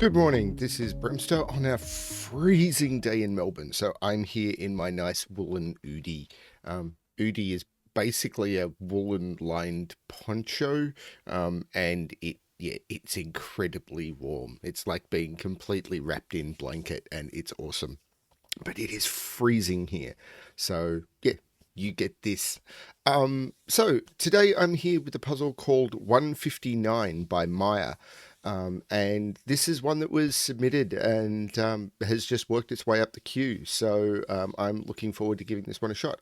Good morning, this is BremSter on a freezing day in Melbourne. So I'm here in my nice woolen Udi. Udi is basically a woolen lined poncho, and it's incredibly warm. It's like being completely wrapped in blanket, and it's awesome. But it is freezing here. So yeah, you get this. So today I'm here with a puzzle called 159 by Maya. And this is one that was submitted and has just worked its way up the queue. So I'm looking forward to giving this one a shot.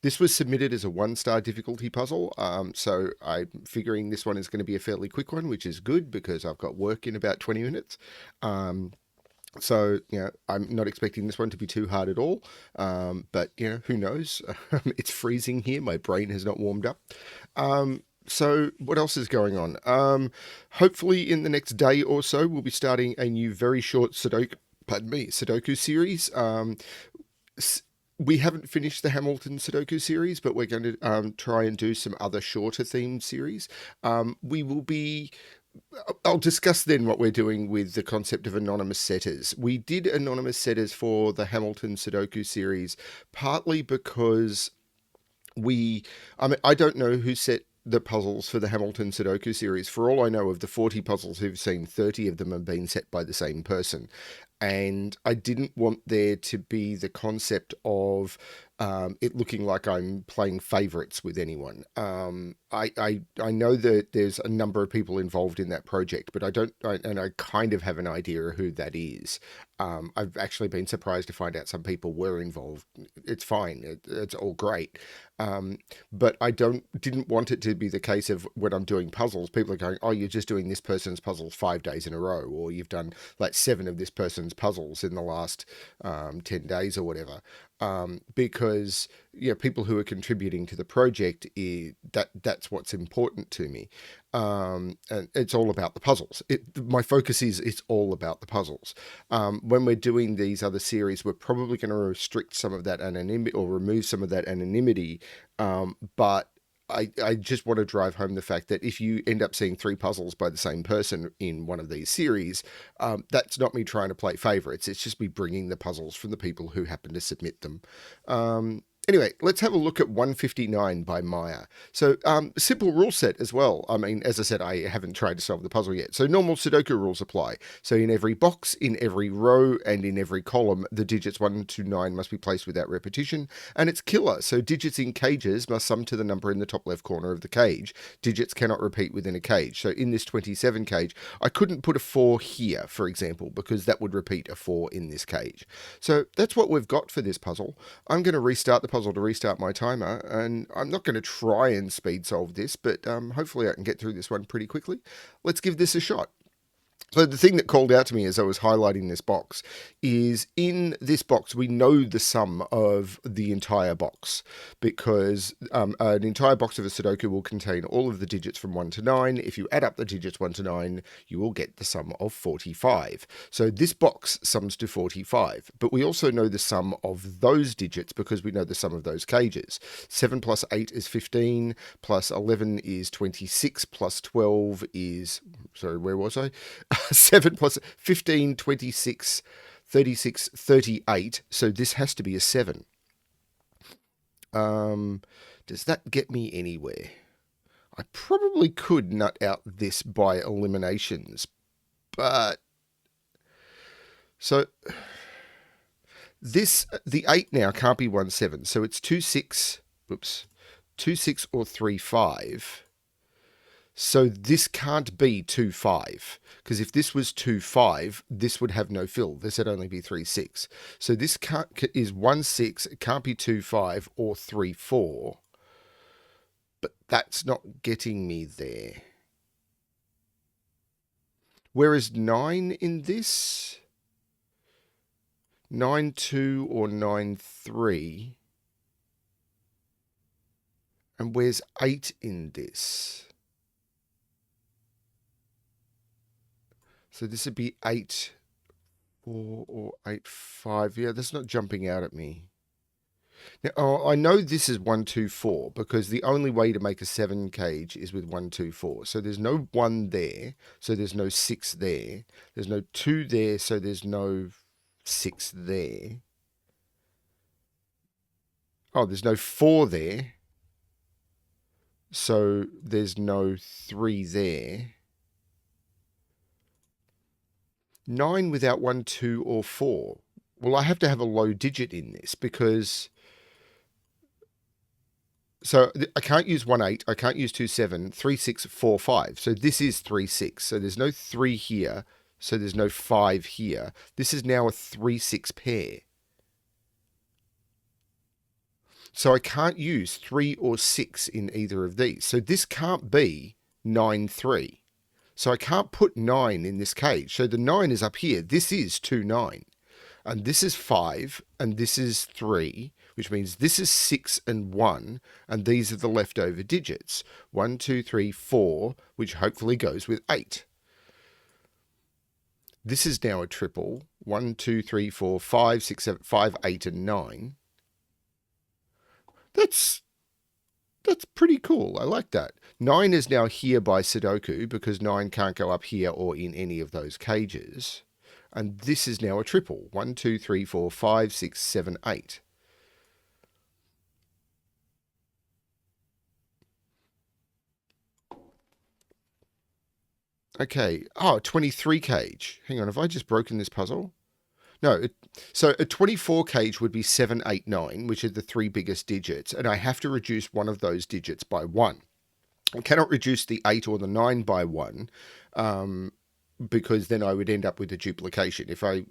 This was submitted as a 1-star difficulty puzzle. So I'm figuring this one is going to be a fairly quick one, which is good because I've got work in about 20 minutes. So, I'm not expecting this one to be too hard at all. But, who knows? It's freezing here. My brain has not warmed up. So what else is going on? Hopefully in the next day or so, we'll be starting a new very short Sudoku series. We haven't finished the Hamilton Sudoku series, but we're going to try and do some other shorter themed series. I'll discuss then what we're doing with the concept of anonymous setters. We did anonymous setters for the Hamilton Sudoku series, partly because I don't know who set the puzzles for the Hamilton Sudoku series. For all I know, of the 40 puzzles who've seen, 30 of them have been set by the same person. And I didn't want there to be the concept of it looking like I'm playing favourites with anyone. I know that there's a number of people involved in that project, but I kind of have an idea of who that is. I've actually been surprised to find out some people were involved. It's fine. It's all great. But I didn't want it to be the case of when I'm doing puzzles, people are going, oh, you're just doing this person's puzzles 5 days in a row, or you've done like 7 of this person's puzzles in the last 10 days or whatever. Because people who are contributing to the project, that's what's important to me. And it's all about the puzzles. My focus is it's all about the puzzles. When we're doing these other series, we're probably going to restrict some of that anonymity or remove some of that anonymity. But I just want to drive home the fact that if you end up seeing 3 puzzles by the same person in one of these series, that's not me trying to play favourites. It's just me bringing the puzzles from the people who happen to submit them. Anyway, let's have a look at 159 by Maya. So, simple rule set as well. I mean, as I said, I haven't tried to solve the puzzle yet. So normal Sudoku rules apply. So in every box, in every row, and in every column, the digits 1 to 9 must be placed without repetition. And it's killer. So digits in cages must sum to the number in the top left corner of the cage. Digits cannot repeat within a cage. So in this 27 cage, I couldn't put a 4 here, for example, because that would repeat a 4 in this cage. So that's what we've got for this puzzle. I'm going to restart the puzzle to restart my timer, and I'm not going to try and speed solve this, but hopefully I can get through this one pretty quickly. Let's give this a shot. So the thing that called out to me as I was highlighting this box is in this box, we know the sum of the entire box because an entire box of a Sudoku will contain all of the digits from 1 to 9. If you add up the digits 1 to 9, you will get the sum of 45. So this box sums to 45, but we also know the sum of those digits because we know the sum of those cages. 7 plus 8 is 15, plus 11 is 26, plus 12 is, sorry, where was I? 7 plus 15, 26, 36, 38. So this has to be a 7. Does that get me anywhere? I probably could nut out this by eliminations, but so the 8 now can't be 1, 7. So it's 2, 6, 2, 6 or 3, 5. So this can't be 2, 5, because if this was 2, 5, this would have no fill. This would only be 3, 6. So this is 1, 6. It can't be 2, 5 or 3, 4. But that's not getting me there. Whereas 9 in this, 9, 2 or 9, 3. And where's 8 in this? So this would be 8, 4 or 8, 5. Yeah, that's not jumping out at me. Now, I know this is 124 because the only way to make a 7 cage is with 124. So there's no 1 there, so there's no 6 there. There's no 2 there, so there's no 6 there. Oh, there's no 4 there, so there's no 3 there. 9 without 1, 2, or 4. Well, I have to have a low digit in this because... So I can't use 1, 8. I can't use 2, 7, 3, 6, 4, 5. So this is 3, 6. So there's no 3 here. So there's no 5 here. This is now a 3, 6 pair. So I can't use 3 or 6 in either of these. So this can't be 9, 3. So I can't put 9 in this cage. So the 9 is up here. This is 2, 9. And this is 5, and this is 3, which means this is 6 and 1, and these are the leftover digits. 1, 2, 3, 4, which hopefully goes with 8. This is now a triple. 1, 2, 3, 4, 5, 6, 7, 5, 8, and 9. That's pretty cool. I like that. 9 is now here by Sudoku because 9 can't go up here or in any of those cages. And this is now a triple. 1, 2, 3, 4, 5, 6, 7, 8. Okay. Oh, 23 cage. Hang on, have I just broken this puzzle? No. So a 24 cage would be 7, 8, 9, which are the 3 biggest digits. And I have to reduce one of those digits by 1. I cannot reduce the 8 or the 9 by 1. Because then I would end up with a duplication. If I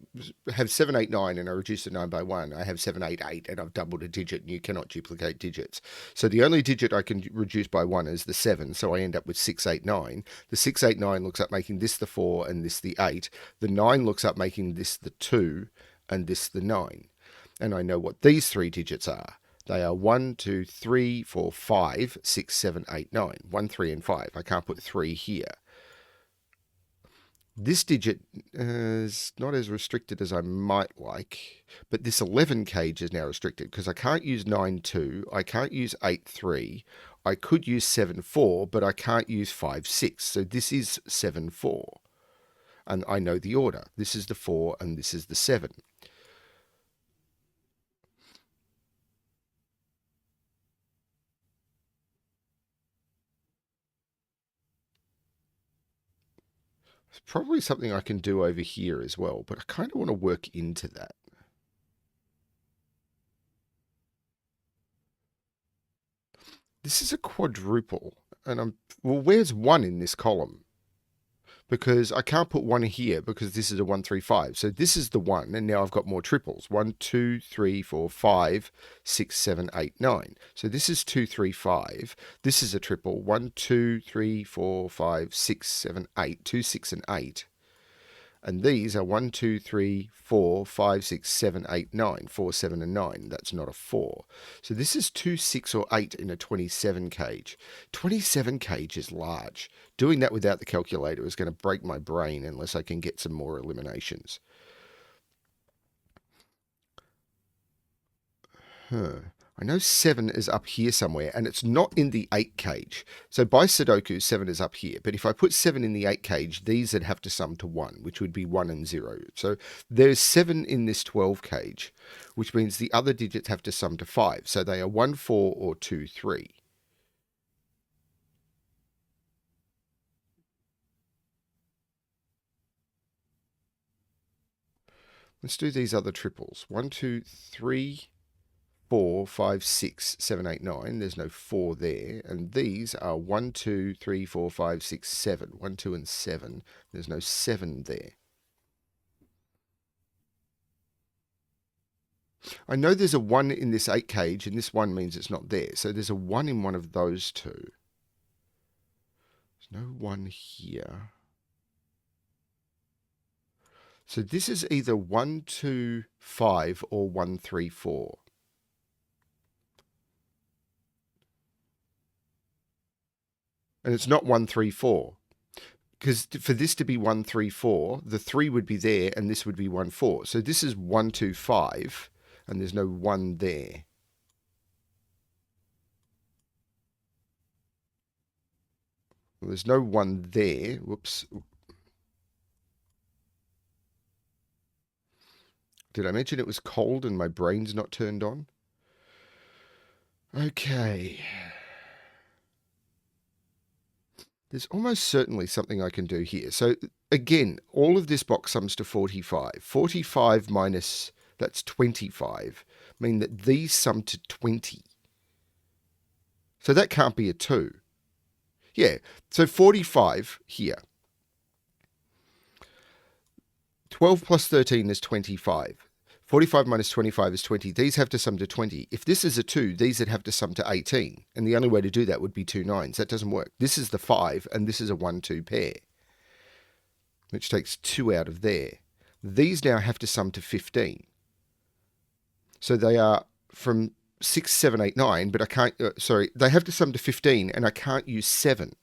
have 7, 8, 9 and I reduce the 9 by 1, I have 7, 8, 8 and I've doubled a digit and you cannot duplicate digits. So the only digit I can reduce by 1 is the 7, so I end up with 6, 8, 9. The 6, 8, 9 looks up making this the 4 and this the 8. The 9 looks up making this the 2 and this the 9. And I know what these 3 digits are. They are 1, 2, 3, 4, 5, 6, 7, 8, 9. 1, 3, and 5. I can't put 3 here. This digit is not as restricted as I might like, but this 11 cage is now restricted because I can't use 9, 2, I can't use 8, 3, I could use 7, 4, but I can't use 5, 6. So this is 7, 4. And I know the order. This is the 4 and this is the 7. It's probably something I can do over here as well, but I kind of want to work into that. This is a quadruple, and well, where's 1 in this column? Because I can't put 1 here because this is a 1, 3, 5. So this is the 1, and now I've got more triples. 1, 2, 3, 4, 5, 6, 7, 8, 9. So this is 2, 3, 5. This is a triple. 1, 2, 3, 4, 5, 6, 7, 8. 2, 6, and 8. And these are 1, 2, 3, 4, 5, 6, 7, 8, 9. 4, 7, and 9. That's not a 4. So this is 2, 6, or 8 in a 27 cage. 27 cage is large. Doing that without the calculator is going to break my brain unless I can get some more eliminations. I know 7 is up here somewhere, and it's not in the 8 cage. So by Sudoku, 7 is up here. But if I put 7 in the 8 cage, these would have to sum to 1, which would be 1 and 0. So there's 7 in this 12 cage, which means the other digits have to sum to 5. So they are 1, 4, or 2, 3. Let's do these other triples. 1, 2, 3... 4, 5, 6, 7, 8, 9. There's no 4 there. And these are 1, 2, 3, 4, 5, 6, 7. 1, 2, and 7. There's no 7 there. I know there's a 1 in this 8 cage, and this 1 means it's not there. So there's a 1 in one of those two. There's no 1 here. So this is either 1, 2, 5 or 1, 3, 4. And it's not 1, 3, 4. Because for this to be 1, 3, 4, the 3 would be there and this would be 1, 4. So this is 1, 2, 5, and there's no 1 there. Well, there's no 1 there. Whoops. Did I mention it was cold and my brain's not turned on? Okay. There's almost certainly something I can do here. So again, all of this box sums to 45. 45 minus, that's 25, mean that these sum to 20. So that can't be a 2. Yeah, so 45 here. 12 plus 13 is 25. 45 minus 25 is 20. These have to sum to 20. If this is a 2, these would have to sum to 18. And the only way to do that would be 2 9s. That doesn't work. This is the 5, and this is a 1 2 pair, which takes 2 out of there. These now have to sum to 15. So they are from 6, 7, 8, 9, but I can't, they have to sum to 15, and I can't use 7.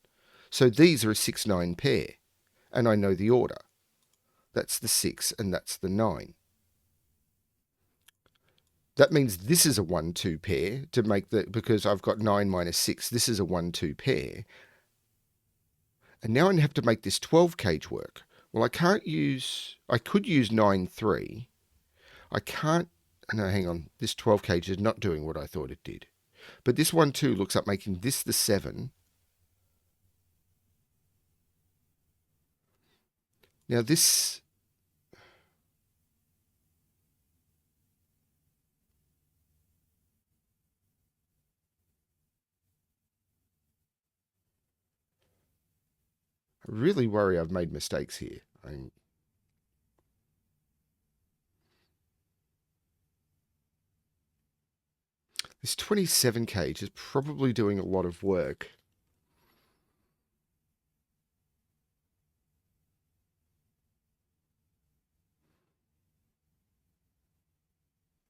So these are a 6 9 pair, and I know the order. That's the 6, and that's the 9. That means this is a 1 2 pair to make the, because I've got 9 minus 6, this is a 1 2 pair. And now I have to make this 12 cage work. Well, I could use 9 3. I can't, no, hang on, this 12 cage is not doing what I thought it did. But this 1 2 looks like making this the 7. Now this, I really worry I've made mistakes here. This 27 cage is probably doing a lot of work.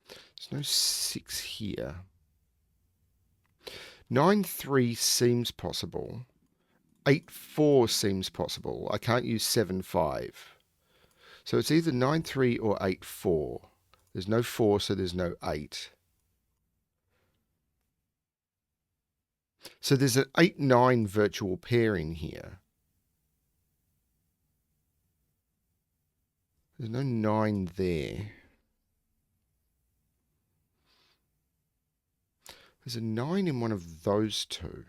There's no 6 here. 9 3 seems possible. 8 4 seems possible. I can't use 7 5. So it's either 9 3 or 8 4. There's no 4, so there's no 8. So there's an 8 9 virtual pair in here. There's no 9 there. There's a 9 in one of those two.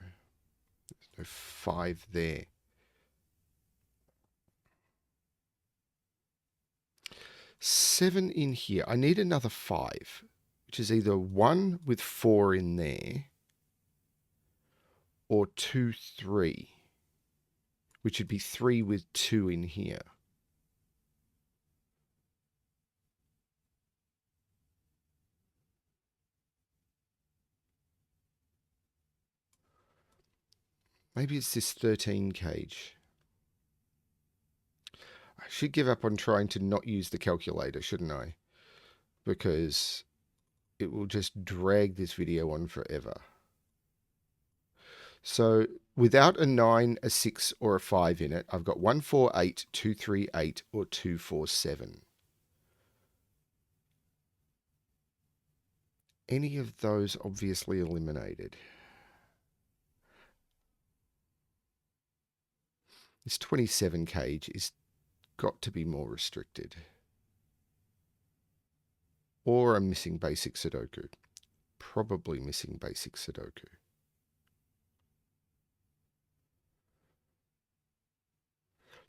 There's no 5 there. 7 in here. I need another 5, which is either 1 with 4 in there or 2 3, which would be 3 with 2 in here. Maybe it's this 13 cage. I should give up on trying to not use the calculator, shouldn't I? Because it will just drag this video on forever. So without a 9, a 6, or a 5 in it, I've got 1 4 8, 2 3 8, or 2 4 7. Any of those obviously eliminated. This 27 cage is got to be more restricted. Or I'm missing basic Sudoku. Probably missing basic Sudoku.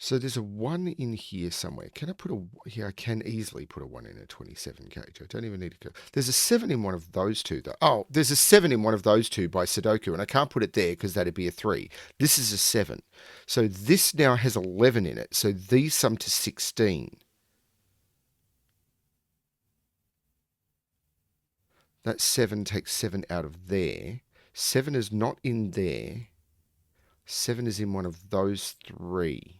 So there's a 1 in here somewhere. Can I put a... Yeah, I can easily put a 1 in a 27 cage. I don't even need to go... There's a 7 in one of those two, though. Oh, there's a 7 in one of those two by Sudoku, and I can't put it there because that'd be a 3. This is a 7. So this now has 11 in it. So these sum to 16. That 7 takes 7 out of there. 7 is not in there. 7 is in one of those 3.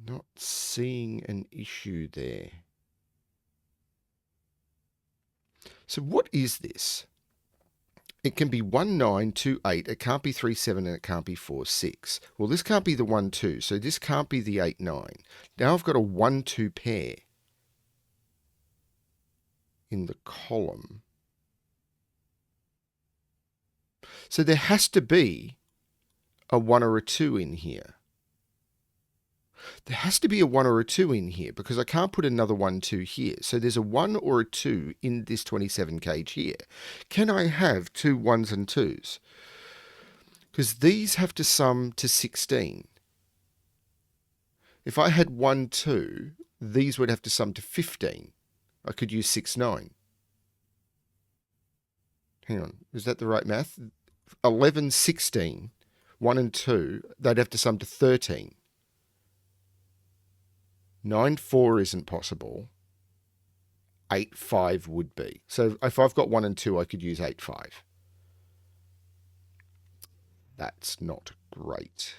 Not seeing an issue there. So what is this? It can be 1 9, 2 8. It can't be 3 7, and it can't be 4 6. Well, this can't be the 1 2, so this can't be the 8 9. Now I've got a 1 2 pair in the column. So there has to be a 1 or a 2 in here. There has to be a 1 or a 2 in here because I can't put another 1, 2 here. So there's a 1 or a 2 in this 27 cage here. Can I have two 1s and 2s? Because these have to sum to 16. If I had 1, 2, these would have to sum to 15. I could use 6, 9. Hang on, is that the right math? 11, 16, 1 and 2, they'd have to sum to 13. 9, 4 isn't possible. 8, 5 would be. So if I've got 1 and 2, I could use 8, 5. That's not great.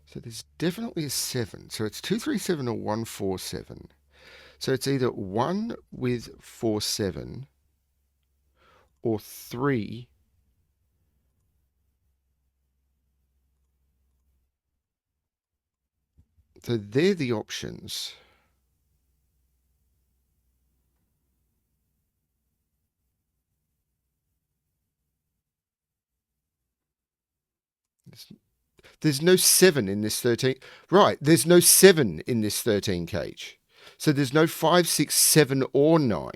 So there's definitely a 7. So it's 2, 3, 7 or 1, 4, 7. So it's either 1 with 4, 7 or 3. So they're the options. There's no 7 in this 13. Right, there's no 7 in this 13 cage. So there's no 5, 6, 7 or 9.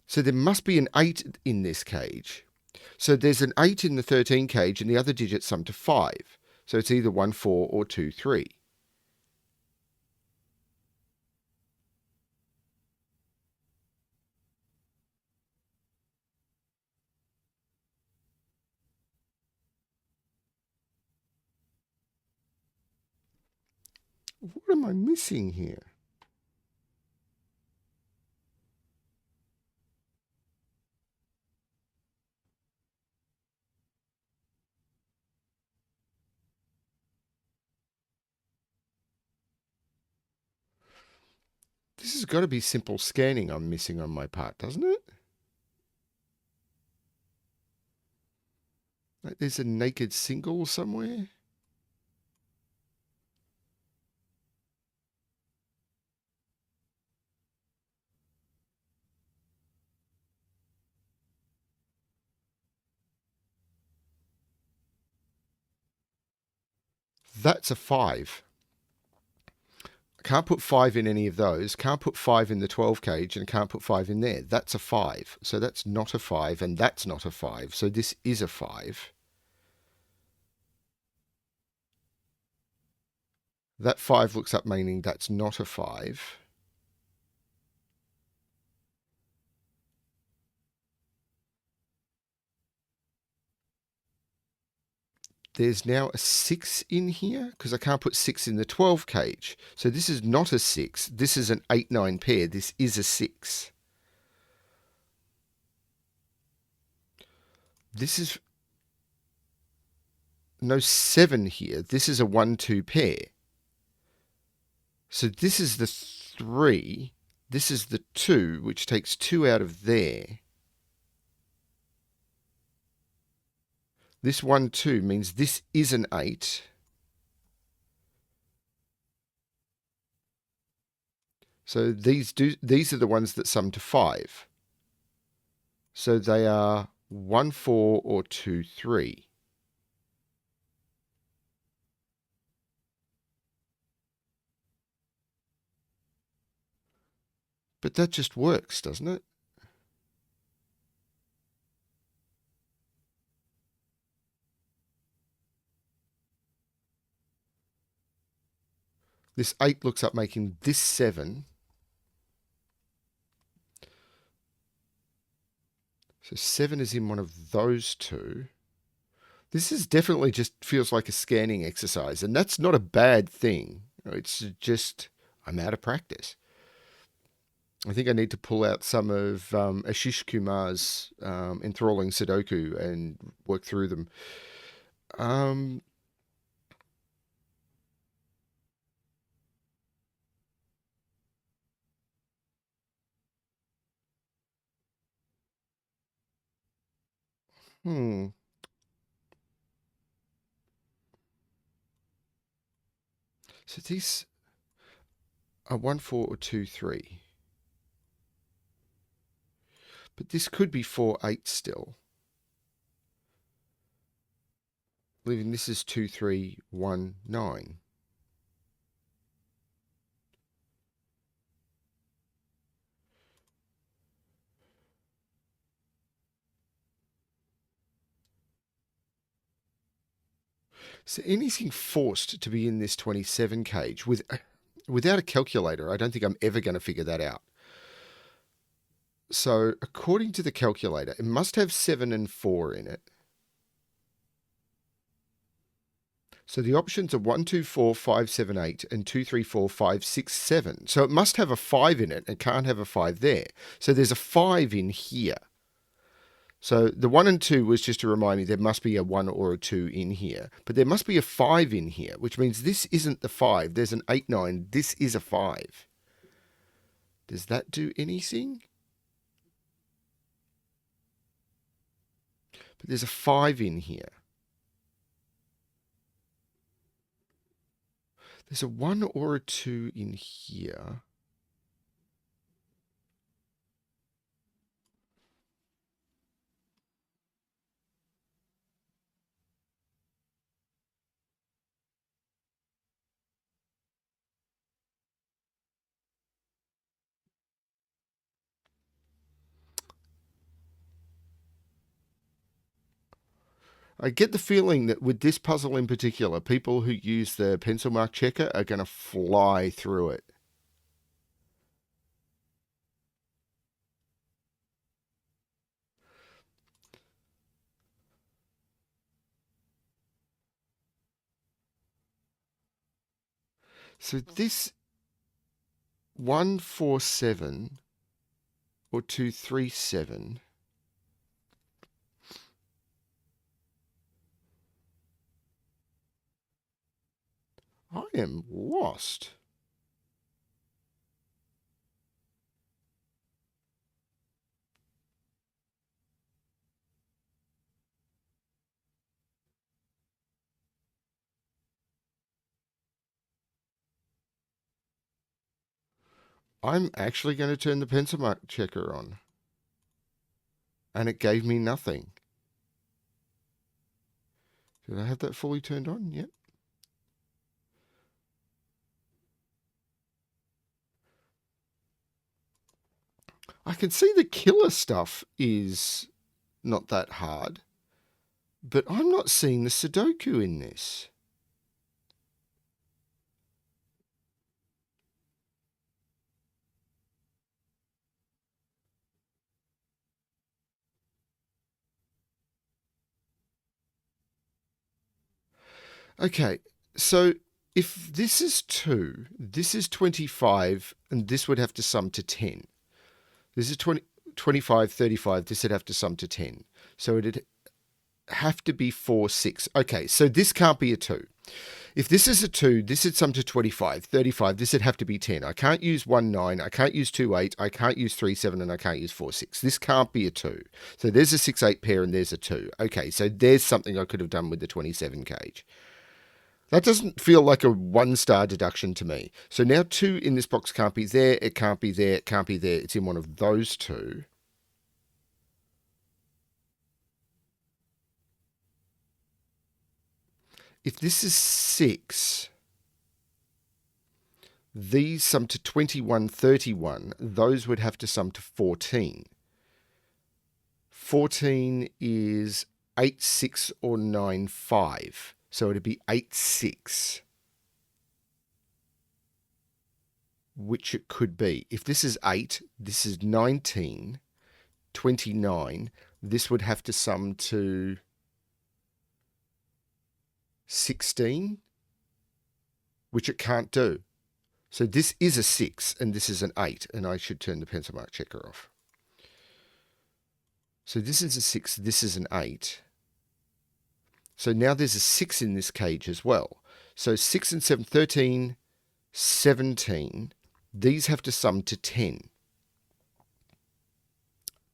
So there must be an 8 in this cage. So there's an 8 in the 13 cage and the other digits sum to 5. So it's either 1, 4 or 2, 3. What am I missing here? This has got to be simple scanning I'm missing on my part, doesn't it? Like there's a naked single somewhere. That's a 5. Can't put 5 in any of those. Can't put 5 in the 12 cage and can't put 5 in there. That's a 5. So that's not a 5 and that's not a 5. So this is a 5. That 5 looks up meaning that's not a 5. There's now a 6 in here because I can't put 6 in the 12 cage. So this is not a 6. This is an 8, 9 pair. This is a 6. This is no 7 here. This is a 1, 2 pair. So this is the 3. This is the 2, which takes 2 out of there. This 1, 2 means this is an 8. So these are the ones that sum to 5. So they are 1, 4 or 2, 3. But that just works, doesn't it? This 8 looks up making this 7. So 7 is in one of those two. This is definitely just feels like a scanning exercise, and that's not a bad thing. It's just I'm out of practice. I think I need to pull out some of Ashish Kumar's enthralling Sudoku and work through them. Hmm. So these are 1, 4, or 2, 3. But this could be 4, 8 still. Leaving this is 2, 3, 1, 9. So anything forced to be in this 27 cage without a calculator, I don't think I'm ever going to figure that out. So according to the calculator, it must have 7 and 4 in it. So the options are 1, 2, 4, 5, 7, 8, and 2, 3, 4, 5, 6, 7. So it must have a 5 in it and can't have a 5 there. So there's a 5 in here. So the 1 and 2 was just to remind me there must be a 1 or a 2 in here. But there must be a 5 in here, which means this isn't the 5. There's an 8, 9. This is a 5. Does that do anything? But there's a 5 in here. There's a 1 or a 2 in here. I get the feeling that with this puzzle in particular, people who use the pencil mark checker are going to fly through it. So this 1, 4, 7 or 2, 3, 7. I am lost. I'm actually going to turn the pencil mark checker on. And it gave me nothing. Did I have that fully turned on? Yep. I can see the killer stuff is not that hard, but I'm not seeing the Sudoku in this. Okay, so if this is 2, this is 25, and this would have to sum to 10. This is 20, 25, 35, this would have to sum to 10. So it'd have to be 4, 6. Okay, so this can't be a 2. If this is a 2, this would sum to 25, 35, this would have to be 10. I can't use 1, 9, I can't use 2, 8, I can't use 3, 7, and I can't use 4, 6. This can't be a 2. So there's a 6, 8 pair and there's a 2. Okay, so there's something I could have done with the 27 cage. That doesn't feel like a 1-star deduction to me. So now 2 in this box can't be there, it can't be there, it can't be there. It's in one of those 2. If this is 6, these sum to 21, 31. Those would have to sum to 14. 14 is 8, 6, or 9, 5. So it'd be 8, 6. Which it could be. If this is 8, this is 19, 29. This would have to sum to 16, which it can't do. So this is a 6 and this is an 8, and I should turn the pencil mark checker off. So this is a 6, this is an 8. So now there's a 6 in this cage as well. So 6 and 7, 13, 17. These have to sum to 10.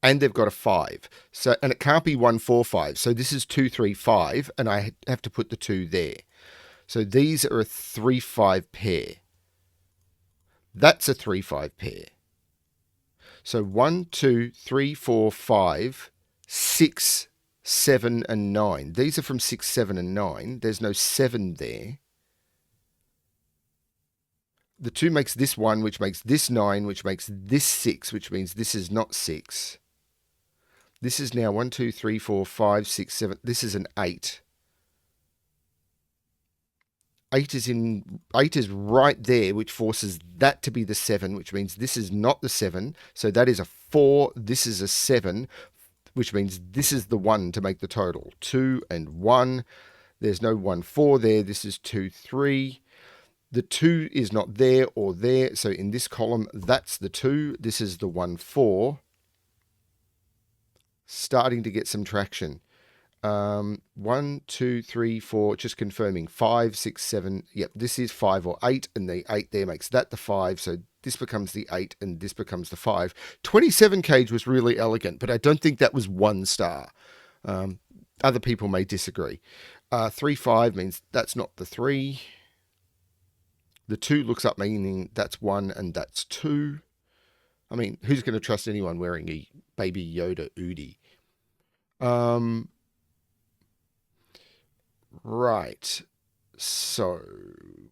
and they've got a 5. So, and it can't be 1, 4, 5. So this is 2, 3, 5, and I have to put the 2 there. So these are a 3, 5 pair. That's a 3, 5 pair. So 1, 2, 3, 4, 5, 6, 7, and 9. These are from 6, 7, and 9. There's no 7 there. The 2 makes this 1, which makes this 9, which makes this 6, which means this is not 6. This is now 1, 2, 3, 4, 5, 6, 7. This is an 8. 8 is right there, which forces that to be the 7, which means this is not the 7. So that is a 4. This is a 7, which means this is the 1 to make the total. 2 and 1. There's no 1, 4 there. This is 2, 3. The 2 is not there or there. So in this column, that's the 2. This is the 1, 4. Starting to get some traction. 1, 2, 3, 4, just confirming. 5, 6, 7. Yep, this is 5 or 8, and the 8 there makes that the 5. So this becomes the 8, and this becomes the 5. 27 cage was really elegant, but I don't think that was 1 star. Other people may disagree. 3, 5 means that's not the 3. The 2 looks up, meaning that's 1 and that's 2. I mean, who's going to trust anyone wearing a Baby Yoda Oodie? Right. So,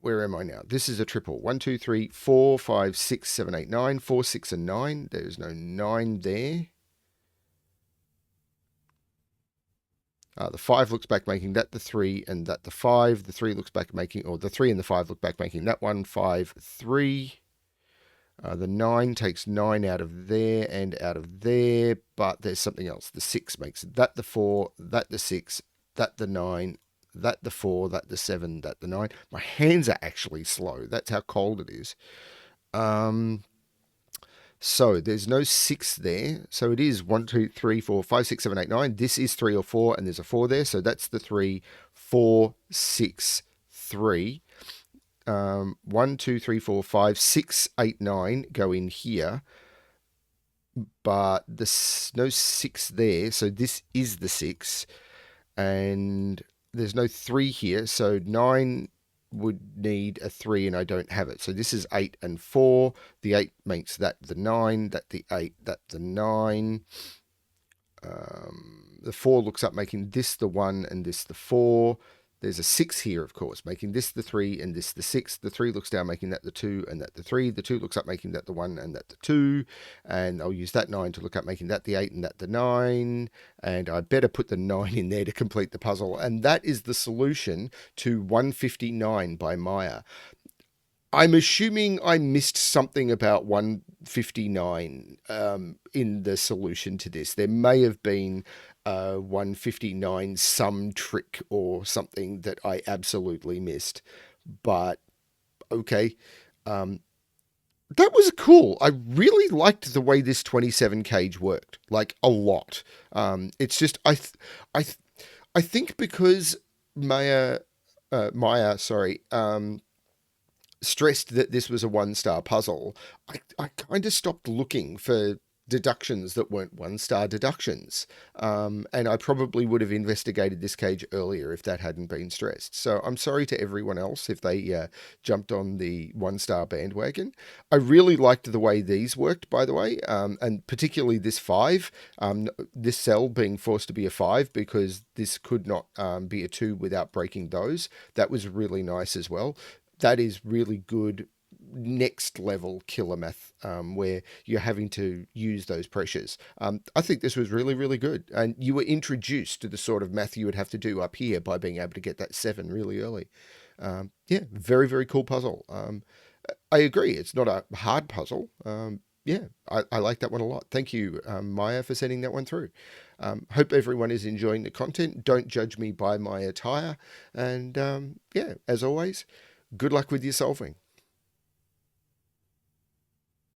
where am I now? This is a triple. 1, 2, 3, 4, 5, 6, 7, 8, 9. 4, 6, and 9. There's no 9 there. The 5 looks back, making that the 3, and that the 5. The 3 looks back, making, or the 3 and the 5 look back, making that 1, 5, 3. The 9 takes 9 out of there and out of there, but there's something else. The 6 makes that the 4, that the 6, that the 9, that the 4, that the 7, that the 9. My hands are actually slow. That's how cold it is. So there's no 6 there. So it is 1, 2, 3, 4, 5, 6, 7, 8, 9. This is 3 or 4, and there's a 4 there. So that's the 3, 4, 6, 3. 1, 2, 3, 4, 5, 6, 8, 9 go in here. But there's no 6 there. So this is the 6. And there's no 3 here. So 9 would need a 3, and I don't have it. So this is 8 and 4. The 8 makes that the 9, that the 8, that the 9. The 4 looks up, making this the 1 and this the 4. There's a 6 here, of course, making this the 3 and this the 6. The 3 looks down, making that the 2 and that the 3. The 2 looks up, making that the 1 and that the 2. And I'll use that 9 to look up, making that the 8 and that the 9. And I better put the 9 in there to complete the puzzle. And that is the solution to 159 by Maya. I'm assuming I missed something about 159 in the solution to this. There may have been 159 some trick or something that I absolutely missed. But okay, that was cool. I really liked the way this 27 cage worked, like a lot. It's just I think because Maya, sorry. Stressed that this was a 1-star puzzle, I kind of stopped looking for deductions that weren't 1-star deductions. And I probably would have investigated this cage earlier if that hadn't been stressed. So I'm sorry to everyone else if they jumped on the 1-star bandwagon. I really liked the way these worked, by the way, and particularly this 5, this cell being forced to be a 5 because this could not be a 2 without breaking those. That was really nice as well. That is really good next level killer math where you're having to use those pressures. I think this was really, really good. And you were introduced to the sort of math you would have to do up here by being able to get that 7 really early. Yeah, very, very cool puzzle. I agree. It's not a hard puzzle. Yeah, I like that one a lot. Thank you, Maya, for sending that one through. Hope everyone is enjoying the content. Don't judge me by my attire. And yeah, as always, good luck with your solving.